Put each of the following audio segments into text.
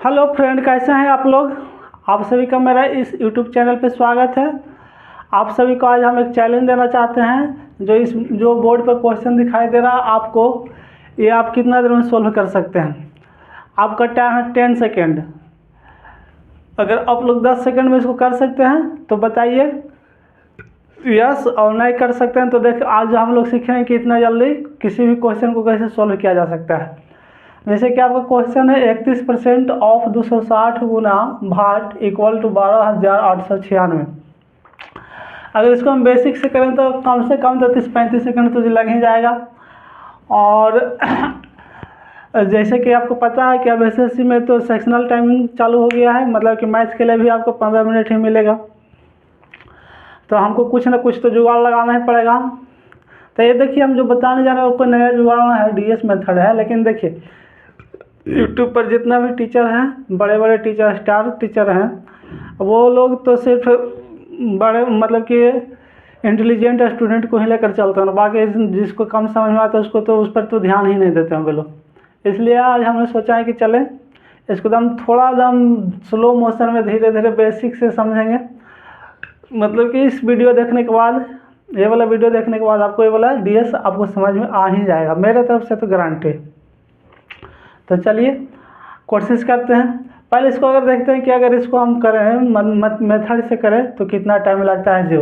Hello friend, कैसे हैं आप लोग। आप सभी का मेरा इस यूट्यूब चैनल पे स्वागत है। आप सभी को आज हम एक चैलेंज देना चाहते हैं। जो बोर्ड पर क्वेश्चन दिखाई दे रहा है आपको, ये आप कितना देर में सोल्व कर सकते हैं। आपका टाइम है 10 सेकेंड। अगर आप लोग 10 सेकेंड में इसको कर सकते हैं तो बताइए यस, और नहीं कर सकते हैं तो देखिए आज हम लोग सीखेंगे कि इतना जल्दी किसी भी क्वेश्चन को कैसे सोल्व किया जा सकता है। जैसे कि आपका क्वेश्चन है 31% ऑफ 260 गुना भाट इक्वल टू 12,896। अगर इसको हम बेसिक से करें तो कम से कम 30-35 सेकंड तो लग ही जाएगा। और जैसे कि आपको पता है कि अब एसएससी में तो सेक्शनल टाइमिंग चालू हो गया है, मतलब कि मैथ्स के लिए भी आपको 15 मिनट ही मिलेगा। तो हमको कुछ ना कुछ तो जुगाड़ लगाना ही पड़ेगा। तो ये देखिए, हम जो बताने जा रहे हैं वो कोई नया जुगाड़ है, डीएस मेथड है। लेकिन देखिए यूट्यूब पर जितना भी टीचर हैं, बड़े बड़े टीचर, स्टार टीचर हैं, वो लोग तो सिर्फ बड़े मतलब कि इंटेलिजेंट स्टूडेंट को ही लेकर चलते हैं। बाकी जिसको कम समझ में आता है उसको तो उस पर तो ध्यान ही नहीं देते हैं वे लोग। इसलिए आज हमने सोचा है कि चलें इसको दम थोड़ा स्लो मोशन में धीरे धीरे बेसिक से समझेंगे। मतलब कि इस वीडियो देखने के बाद, ये वाला वीडियो देखने के बाद आपको ये वाला डीएस आपको समझ में आ ही जाएगा, मेरे तरफ से तो गारंटी। तो चलिए कोशिश करते हैं। पहले इसको अगर देखते हैं कि अगर इसको हम करें मेथड से करें तो कितना टाइम लगता है।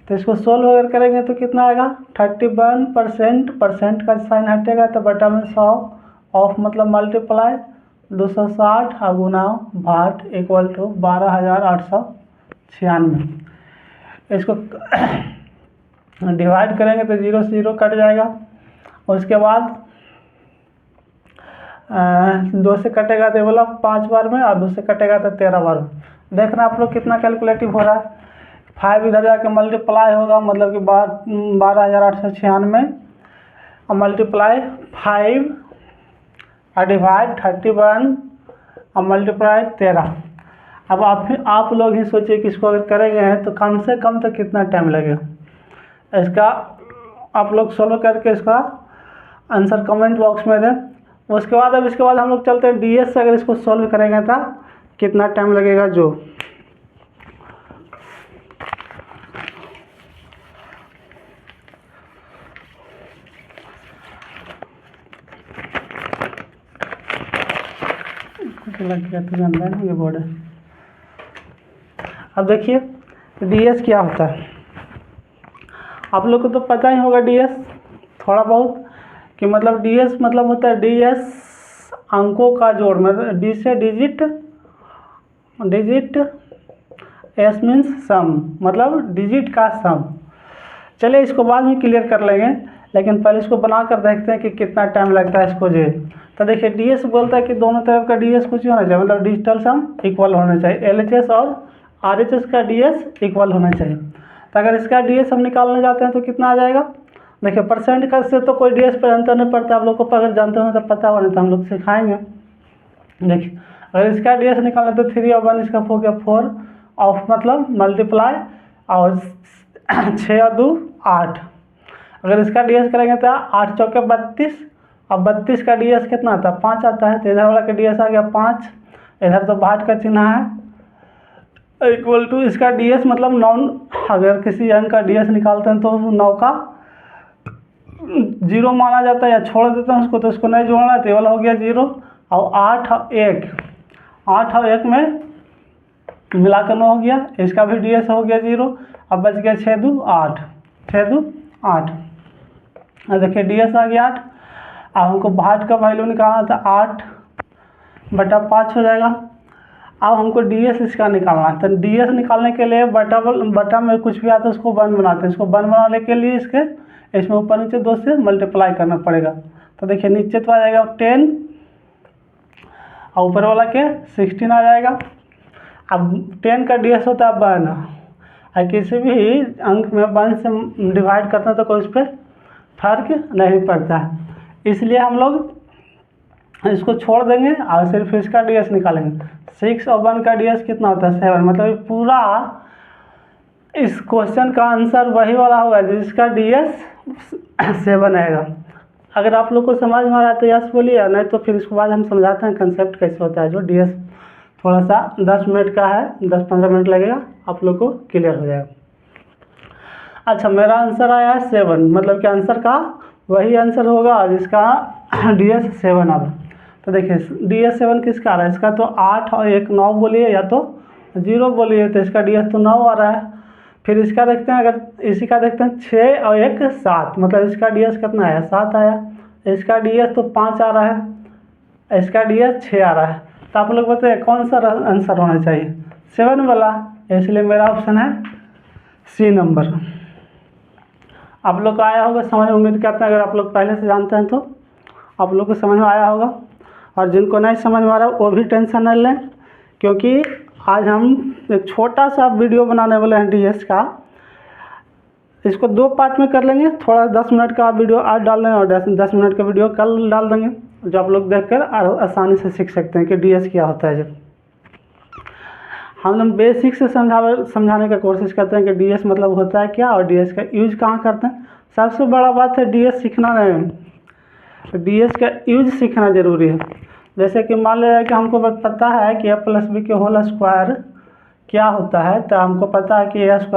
तो इसको सोल्व अगर करेंगे तो कितना आएगा, 31% परसेंट का साइन हटेगा तो बटा में 100 ऑफ मतलब मल्टीप्लाई 260 गुना भाट इक्वल टू 12,896। इसको डिवाइड करेंगे तो 0 से 0 कट जाएगा। उसके बाद 2 से कटेगा तो बोला 5 बार में, और 2 से कटेगा तो 13 बार में। देखना आप लोग कितना कैलकुलेटिव हो रहा है। 5 इधर जाके मल्टीप्लाई होगा, मतलब कि 12,896 और मल्टीप्लाई 5 और डिवाइड 31 और मल्टीप्लाई 13। अब आप लोग ही सोचिए कि इसको अगर करेंगे तो कम से कम तो कितना टाइम लगेगा। इसका आप लोग सोल्व करके इसका आंसर कमेंट बॉक्स में दें। उसके बाद इसके बाद हम लोग चलते हैं डीएस से। अगर इसको सॉल्व करेंगे तो कितना टाइम लगेगा। जो लग गया तो जानता है ना, ये बोर्ड है। अब देखिए डीएस क्या होता है, आप लोग को तो पता ही होगा डीएस थोड़ा बहुत, कि मतलब डीएस मतलब होता है डीएस अंकों का जोड़, मतलब डी से डिजिट, एस मीन्स सम, मतलब डिजिट का सम। चलिए इसको बाद में क्लियर कर लेंगे, लेकिन पहले इसको बना कर देखते हैं कि कितना टाइम लगता है इसको। तो देखिए डीएस बोलता है कि दोनों तरफ का डीएस कुछ होना चाहिए, मतलब डिजिटल सम इक्वल होना चाहिए। एलएचएस और आरएचएस का डीएस इक्वल होना चाहिए। तो अगर इसका डीएस हम निकालने जाते हैं तो कितना आ जाएगा। देखिए परसेंट का से तो कोई डीएस पर अंतर नहीं पड़ता, आप लोग को अगर जानते हो तो पता हो, नहीं तो हम लोग सिखाएंगे। देखिए अगर इसका डीएस निकालें तो 3 और 1 इसका हो गया 4 ऑफ मतलब मल्टीप्लाई और 6 और 2 8। अगर इसका डीएस करेंगे तो 8 चौके 32 और 32 का डीएस कितना आता है 5 आता है। तो इधर वाला का डीएस आ गया 5, इधर तो भाट का चिन्ह है, इक्वल टू इसका डीएस मतलब 9। अगर किसी अंक का डीएस निकालते हैं तो 9 का 0 माना जाता है या छोड़ देते हैं उसको, तो उसको नहीं जोड़ना है। तो वाला हो गया 0 और 8 और 1 में मिलाकर 9 हो गया। इसका भी डीएस हो गया 0। अब बच गया 6 2 8, 6 2 8। देखिए डीएस आ गया 8। अब हमको भाट का वैल्यू निकालना था 8 बटा 5 हो जाएगा। अब हमको डीएस इसका निकालना है। तो डीएस निकालने के लिए बटा में कुछ भी आता है उसको 1 बनाते हैं। इसको 1 बनाने के लिए इसमें ऊपर नीचे 2 से मल्टीप्लाई करना पड़ेगा। तो देखिए नीचे तो आ जाएगा 10 और ऊपर वाला के 16 आ जाएगा। अब 10 का डीएस होता है 1, और किसी भी अंक में 1 से डिवाइड करते हैं तो कोई उस पर फर्क नहीं पड़ता है। इसलिए हम लोग इसको छोड़ देंगे और सिर्फ इसका डीएस निकालेंगे। 6 और 1 का डीएस कितना होता है 7, मतलब पूरा इस क्वेश्चन का आंसर वही वाला होगा जिसका डीएस 7 आएगा। अगर आप लोग को समझ में आ रहा है तो यस बोलिए, नहीं तो फिर इसके बाद हम समझाते हैं कंसेप्ट कैसे होता है। जो डीएस थोड़ा सा 10 मिनट का है, 10-15 मिनट लगेगा, आप लोग को क्लियर हो जाएगा। अच्छा, मेरा आंसर आया है 7, मतलब कि आंसर का वही आंसर होगा जिसका DS 7 आ रहा है। तो देखिए DS 7 किसका आ रहा है, इसका तो 8 और 1 9 बोलिए, या तो 0 बोलिए, तो इसका DS तो 9 आ रहा है। फिर इसका देखते हैं, अगर इसी का देखते हैं 6 और 1 7, मतलब इसका DS कितना आया, 7 आया। इसका DS तो 5 आ रहा है, इसका DS 6 आ रहा है। तो आप लोग बताइए कौन सा आंसर होना चाहिए, 7 वाला, इसलिए मेरा ऑप्शन है C नंबर। आप लोग को आया होगा समझ, उम्मीद करते हैं। अगर आप लोग पहले से जानते हैं तो आप लोग को समझ में आया होगा, और जिनको नहीं समझ में आ रहा वो भी टेंशन नहीं लें, क्योंकि आज हम एक छोटा सा वीडियो बनाने वाले हैं DS का। इसको 2 पार्ट में कर लेंगे, थोड़ा 10 मिनट का वीडियो आज डाल देंगे और 10 मिनट का वीडियो कल डाल देंगे, जो आप लोग देखकर आसानी से सीख सकते हैं कि DS क्या होता है। जब हम लोग बेसिक से समझाने का कोशिश करते हैं कि DS मतलब होता है क्या और DS का यूज कहाँ करते हैं। सबसे बड़ा बात है DS सीखना नहीं, DS का यूज सीखना ज़रूरी है। जैसे कि मान लिया कि हमको पता है कि A+B के होल स्क्वायर क्या होता है, तो हमको पता है कि A² +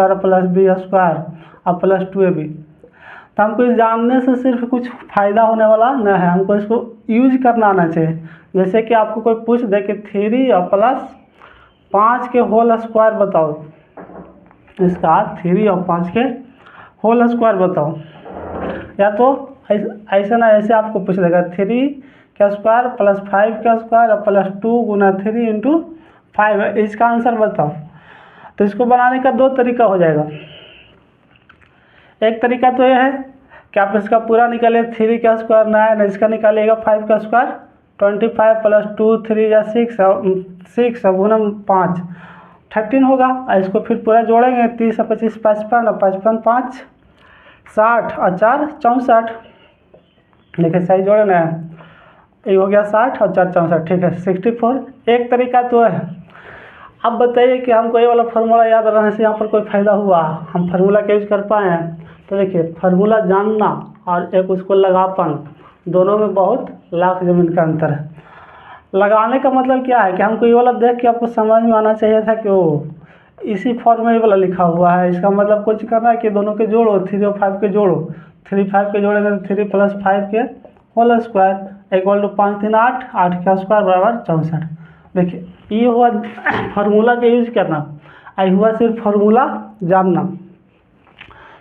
B² और +2AB। तो हमको इस जानने से सिर्फ कुछ फ़ायदा होने वाला न है, हमको इसको यूज करना आना चाहिए। जैसे कि आपको कोई पूछ दे कि 3 और +5 के होल स्क्वायर बताओ, इसका 3 और 5 के होल स्क्वायर बताओ, या तो ऐसा ना ऐसे आपको पूछ देगा 3 का स्क्वायर + 5 का स्क्वायर और +2 × 3 × 5 है, इसका आंसर बताओ। तो इसको बनाने का 2 तरीका हो जाएगा। एक तरीका तो यह है कि आप इसका पूरा निकालिए, 3 का स्क्वायर 9, इसका निकालिएगा 5 का स्क्वायर 25 + 2 3 या 6 × 5 13 होगा। इसको फिर पूरा जोड़ेंगे, 30 और 25 55 और 55 5 60 और 4 64। देखिए सही जोड़े ना, ये हो गया 60 और 4 64, ठीक है 64। एक तरीका तो है। अब बताइए कि हमको ये वाला फार्मूला याद रहने से यहाँ पर कोई फ़ायदा हुआ, हम फार्मूला का यूज कर पाए हैं। तो देखिए फार्मूला जानना और एक उसको लगा पाना, दोनों में बहुत लाख ज़मीन का अंतर है। लगाने का मतलब क्या है कि हमको ये वाला देख के आपको समझ में आना चाहिए था कि वो इसी फॉर्म में ये वाला लिखा हुआ है। इसका मतलब कुछ करना है कि दोनों के जोड़ो, 3 और 5 के जोड़ो, 3 5 के जोड़ेंगे तो 3 + 5 के होल स्क्वायर = 5 3 8, 8 का स्क्वायर = 64। देखिए ये हुआ फार्मूला का यूज करना, आई हुआ सिर्फ फार्मूला जानना।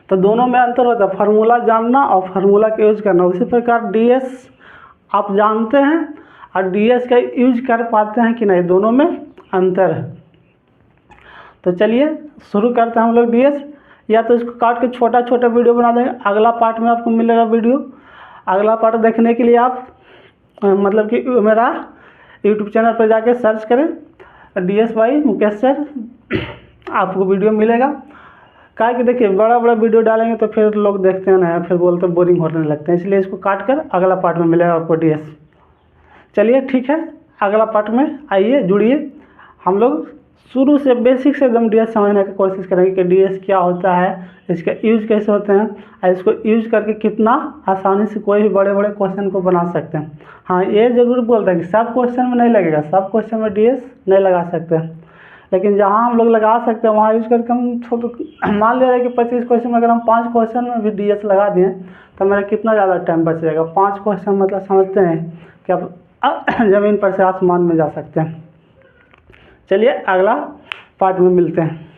तो दोनों में अंतर होता है, फार्मूला जानना और फार्मूला का यूज करना। उसी प्रकार DS आप जानते हैं और DS का यूज कर पाते हैं कि नहीं, दोनों में अंतर है। तो चलिए शुरू करते हैं हम लोग DS। या तो इसको काट के छोटा छोटा वीडियो बना देंगे, अगला पार्ट में आपको मिलेगा वीडियो। अगला पार्ट देखने के लिए आप मतलब कि मेरा YouTube चैनल पर जाके सर्च करें DS बाई मुकेश सर, आपको वीडियो मिलेगा। क्या कि देखिए बड़ा वीडियो डालेंगे तो फिर लोग देखते हैं ना, फिर बोलते हैं बोरिंग होने लगते हैं, इसलिए इसको काट कर अगला पार्ट में मिलेगा आपको DS। चलिए ठीक है, अगला पार्ट में आइए जुड़िए। हम लोग शुरू से बेसिक से एकदम DS समझने की कोशिश करेंगे कि DS क्या होता है, इसका यूज कैसे होते हैं, और इसको यूज करके कितना आसानी से कोई भी बड़े बड़े क्वेश्चन को बना सकते हैं। हाँ ये ज़रूर बोलते हैं कि सब क्वेश्चन में नहीं लगेगा, सब क्वेश्चन में DS नहीं लगा सकते हैं, लेकिन जहाँ हम लोग लगा सकते हैं वहाँ यूज करके हम मान लिया कि 25 क्वेश्चन में अगर हम 5 क्वेश्चन में भी DS लगा दिए तो मेरा कितना ज़्यादा टाइम बच जाएगा। 5 क्वेश्चन मतलब समझते हैं कि आप ज़मीन पर से आसमान में जा सकते हैं। चलिए अगला पार्ट में मिलते हैं।